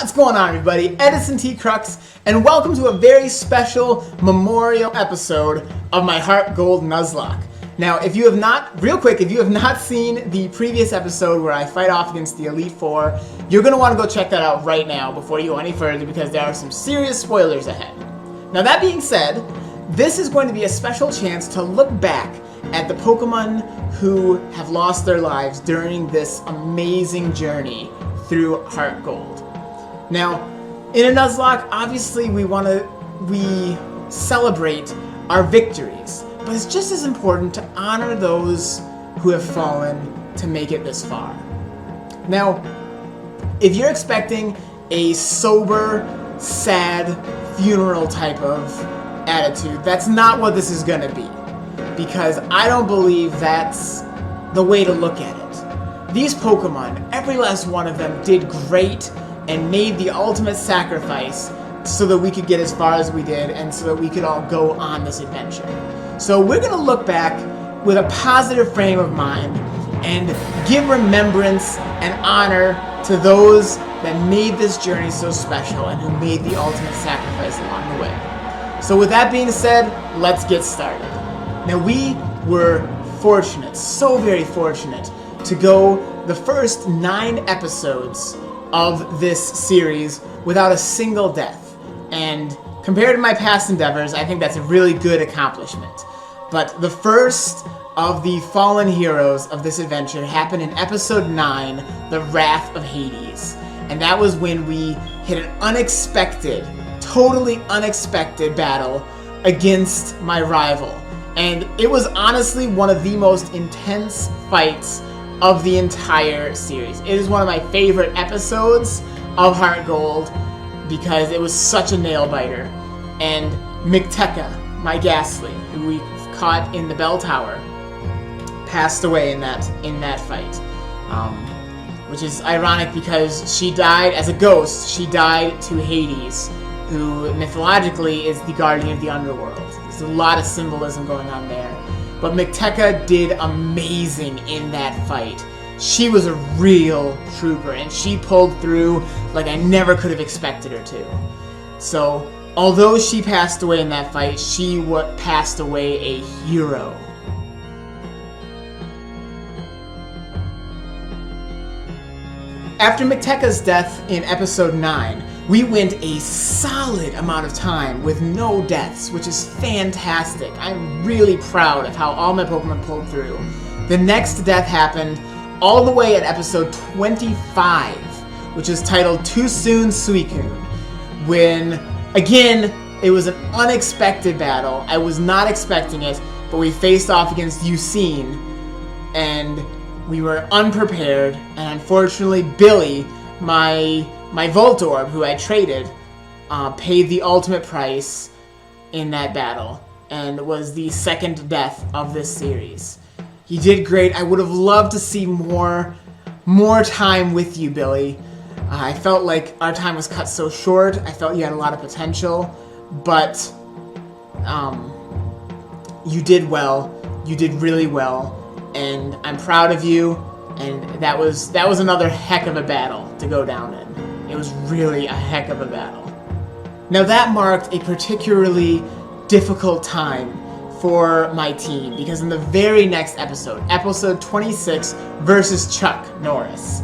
What's going on, everybody? Edison T, Crux, and welcome to a very special Memoriam episode of my HeartGold Nuzlocke. Now, if you have not seen the previous episode where I fight off against the Elite Four, you're going to want to go check that out right now before you go any further because there are some serious spoilers ahead. Now, that being said, this is going to be a special chance to look back at the Pokemon who have lost their lives during this amazing journey through HeartGold. Now, in a Nuzlocke, obviously we celebrate our victories, but it's just as important to honor those who have fallen to make it this far. Now, if you're expecting a sober, sad, funeral type of attitude, that's not what this is going to be, because I don't believe that's the way to look at it. These Pokemon, every last one of them did great and made the ultimate sacrifice so that we could get as far as we did and so that we could all go on this adventure. So we're going to look back with a positive frame of mind and give remembrance and honor to those that made this journey so special and who made the ultimate sacrifice along the way. So with that being said, let's get started. Now, we were fortunate, so very fortunate, to go the first 9 episodes of this series without a single death. And compared to my past endeavors, I think that's a really good accomplishment. But the first of the fallen heroes of this adventure happened in episode 9, The Wrath of Hades. And that was when we hit an unexpected, totally unexpected battle against my rival. And it was honestly one of the most intense fights of the entire series. It is one of my favorite episodes of HeartGold because it was such a nail-biter. And Micteca, my Ghastly, who we caught in the bell tower, passed away in that fight. Which is ironic because she died as a ghost. She died to Hades, who mythologically is the guardian of the underworld. There's a lot of symbolism going on there. But Micteca did amazing in that fight. She was a real trooper, and she pulled through like I never could have expected her to. So, although she passed away in that fight, she passed away a hero. After Micteca's death in episode 9, we went a solid amount of time with no deaths, which is fantastic. I'm really proud of how all my Pokemon pulled through. The next death happened all the way at episode 25, which is titled Too Soon Suicune, when, again, it was an unexpected battle. I was not expecting it, but we faced off against Eusine, and we were unprepared, and unfortunately Billy, my Voltorb, who I traded, paid the ultimate price in that battle and was the second death of this series. He did great. I would have loved to see more time with you, Billy. I felt like our time was cut so short. I felt you had a lot of potential, but you did well. You did really well, and I'm proud of you. And that was another heck of a battle to go down in. It was really a heck of a battle. Now that marked a particularly difficult time for my team because in the very next episode, episode 26 versus Chuck Norris,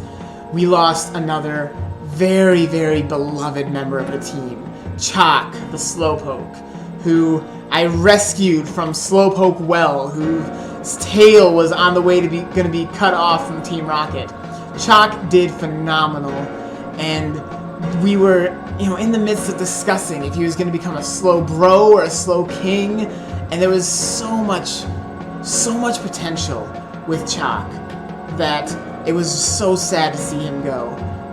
we lost another very, very beloved member of the team, Chalk, the Slowpoke, who I rescued from Slowpoke Well, whose tail was on the way to going to be cut off from Team Rocket. Chalk did phenomenal, and we were, in the midst of discussing if he was going to become a slow bro or a slow king, and there was so much potential with Chalk that it was so sad to see him go.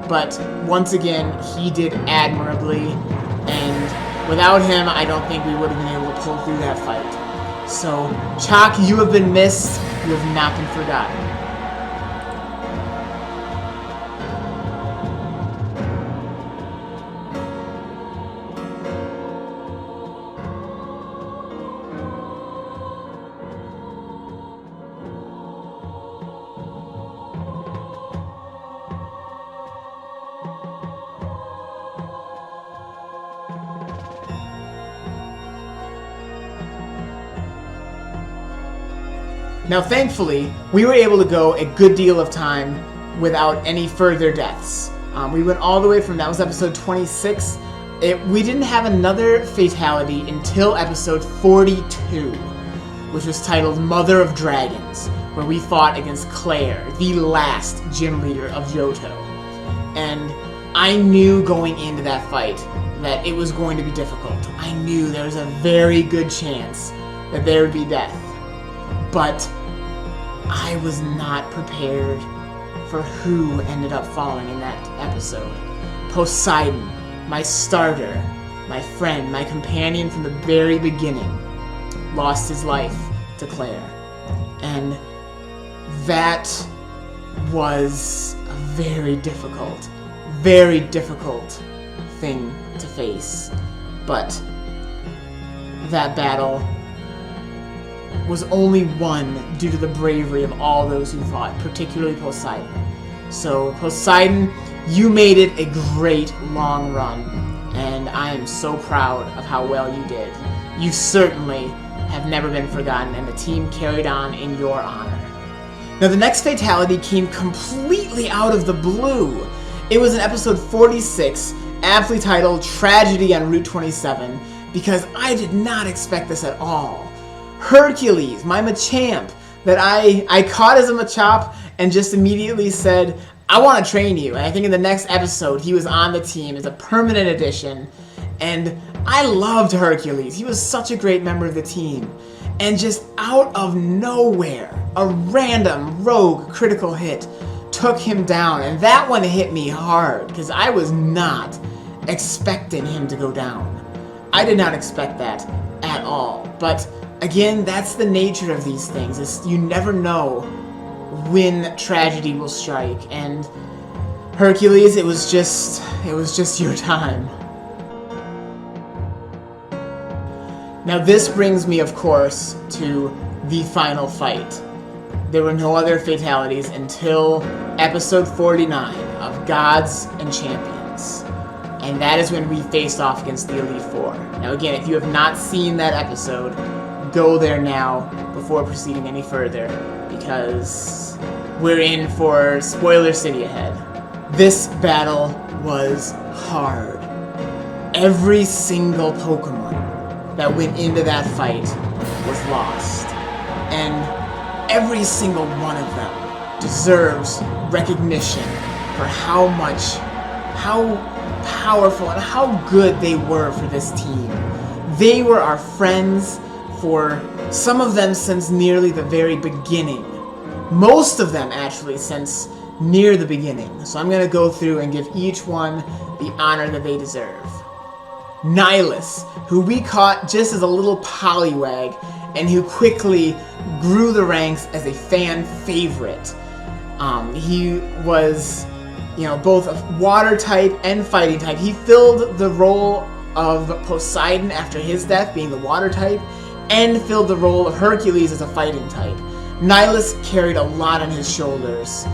But once again, he did admirably, and without him, I don't think we would have been able to pull through that fight. So, Chalk, you have been missed. You have not been forgotten. Now thankfully, we were able to go a good deal of time without any further deaths. We went all the way from, that was episode 26. We didn't have another fatality until episode 42, which was titled Mother of Dragons, where we fought against Claire, the last gym leader of Johto. And I knew going into that fight that it was going to be difficult. I knew there was a very good chance that there would be death. But I was not prepared for who ended up falling in that episode. Poseidon, my starter, my friend, my companion from the very beginning, lost his life to Claire. And that was a very difficult thing to face. But that battle was only won due to the bravery of all those who fought, particularly Poseidon. So Poseidon, you made it a great long run, and I am so proud of how well you did. You certainly have never been forgotten, and the team carried on in your honor. Now the next fatality came completely out of the blue. It was in episode 46, aptly titled Tragedy on Route 27, because I did not expect this at all. Hercules, my Machamp, that I caught as a Machop and just immediately said, I want to train you. And I think in the next episode, he was on the team as a permanent addition. And I loved Hercules. He was such a great member of the team. And just out of nowhere, a random rogue critical hit took him down. And that one hit me hard because I was not expecting him to go down. I did not expect that at all. But again, that's the nature of these things. You never know when tragedy will strike, and Hercules, it was just your time. Now this brings me, of course, to the final fight. There were no other fatalities until episode 49 of Gods and Champions. And that is when we faced off against the Elite Four. Now again, if you have not seen that episode, go there now before proceeding any further, because we're in for Spoiler City ahead. This battle was hard. Every single Pokemon that went into that fight was lost. And every single one of them deserves recognition for how powerful and how good they were for this team. They were our friends for some of them since nearly the very beginning. Most of them actually since near the beginning. So I'm going to go through and give each one the honor that they deserve. Nihilus, who we caught just as a little Poliwag and who quickly grew the ranks as a fan favorite. He was, both a water type and fighting type. He filled the role of Poseidon after his death, being the water type, and filled the role of Hercules as a fighting type. Nihilus carried a lot on his shoulders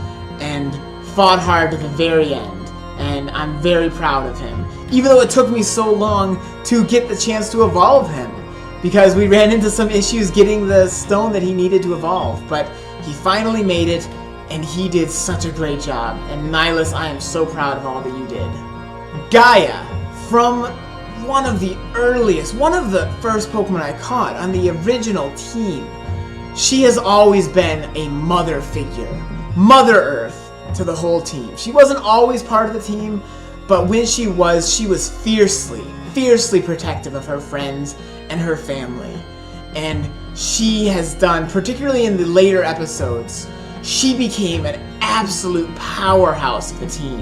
and fought hard to the very end, and I'm very proud of him. Even though it took me so long to get the chance to evolve him, because we ran into some issues getting the stone that he needed to evolve, but he finally made it, and he did such a great job. And Nihilus, I am so proud of all that you did. Gaia, from one of the first Pokemon I caught on the original team. She has always been a mother figure, Mother Earth to the whole team. She wasn't always part of the team, but when she was fiercely protective of her friends and her family. And she has done, particularly in the later episodes, she became an absolute powerhouse of the team.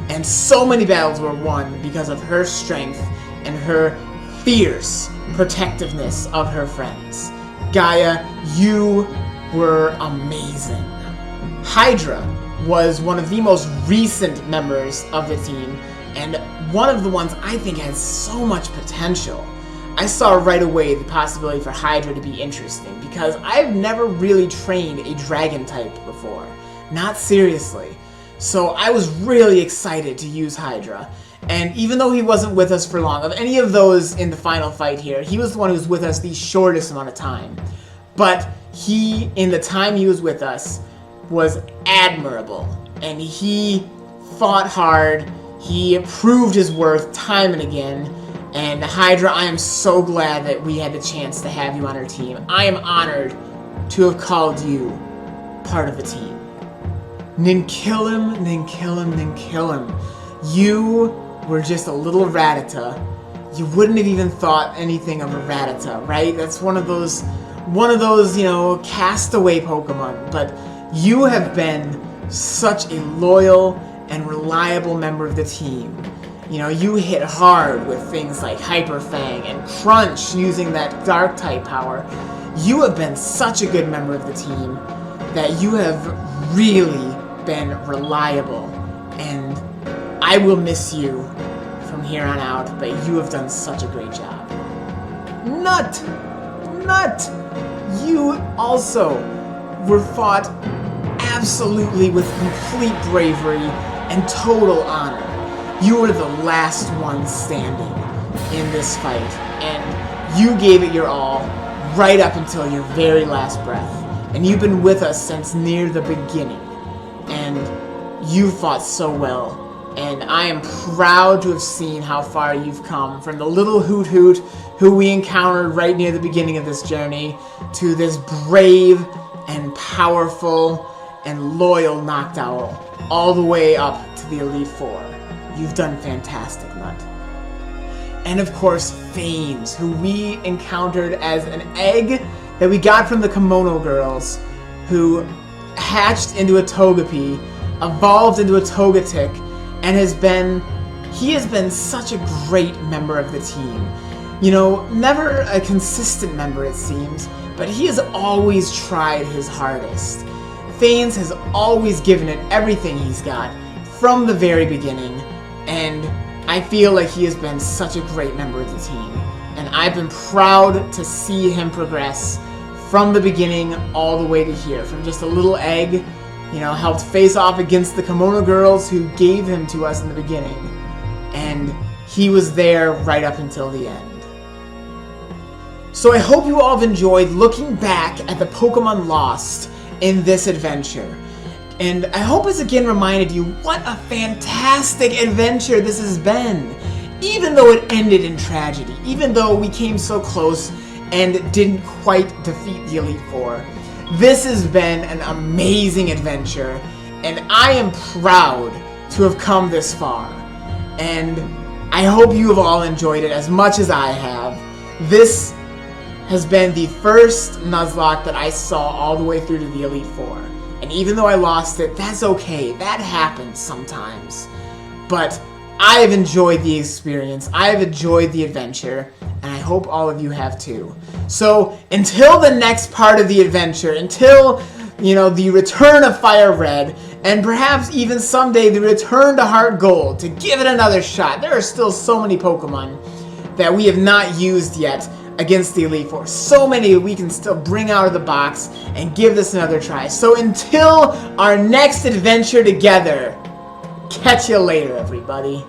And so many battles were won because of her strength and her fierce protectiveness of her friends. Gaia, you were amazing. Hydra was one of the most recent members of the team, and one of the ones I think has so much potential. I saw right away the possibility for Hydra to be interesting, because I've never really trained a dragon type before. Not seriously. So I was really excited to use Hydra. And even though he wasn't with us for long, of any of those in the final fight here, he was the one who was with us the shortest amount of time. But he, in the time he was with us, was admirable. And he fought hard. He proved his worth time and again. And Hydra, I am so glad that we had the chance to have you on our team. I am honored to have called you part of the team. Ninkilim, Ninkilim, Ninkilim. You were just a little Rattata. You wouldn't have even thought anything of a Rattata, right? That's one of those, you know, castaway Pokemon. But you have been such a loyal and reliable member of the team. You know, you hit hard with things like Hyper Fang and Crunch using that Dark type power. You have been such a good member of the team that you have really been reliable. And I will miss you from here on out, but you have done such a great job. Nut! You also were fought absolutely with complete bravery and total honor. You were the last one standing in this fight, and you gave it your all right up until your very last breath. And you've been with us since near the beginning, and you fought so well. And I am proud to have seen how far you've come, from the little Hoot Hoot who we encountered right near the beginning of this journey, to this brave and powerful and loyal Noctowl, all the way up to the Elite Four. You've done fantastic, Nut. And of course, Phanes, who we encountered as an egg that we got from the Kimono Girls, who hatched into a Togepi, evolved into a Togetic, and he has been such a great member of the team. You know, never a consistent member, it seems, but he has always tried his hardest. Phanes has always given it everything he's got from the very beginning, and I feel like he has been such a great member of the team. And I've been proud to see him progress from the beginning all the way to here, from just a little egg, you know, helped face off against the Kimono Girls who gave him to us in the beginning. And he was there right up until the end. So I hope you all have enjoyed looking back at the Pokemon Lost in this adventure. And I hope it's again reminded you what a fantastic adventure this has been. Even though it ended in tragedy, even though we came so close and didn't quite defeat the Elite Four, this has been an amazing adventure, and I am proud to have come this far. And I hope you have all enjoyed it as much as I have. This has been the first Nuzlocke that I saw all the way through to the Elite Four. And even though I lost it, that's okay. That happens sometimes. But I have enjoyed the experience. I have enjoyed the adventure. And I hope all of you have too. So until the next part of the adventure, until, you know, the return of Fire Red, and perhaps even someday the return to Heart Gold, to give it another shot. There are still so many Pokemon that we have not used yet against the Elite Four. So many we can still bring out of the box and give this another try. So until our next adventure together, catch you later, everybody.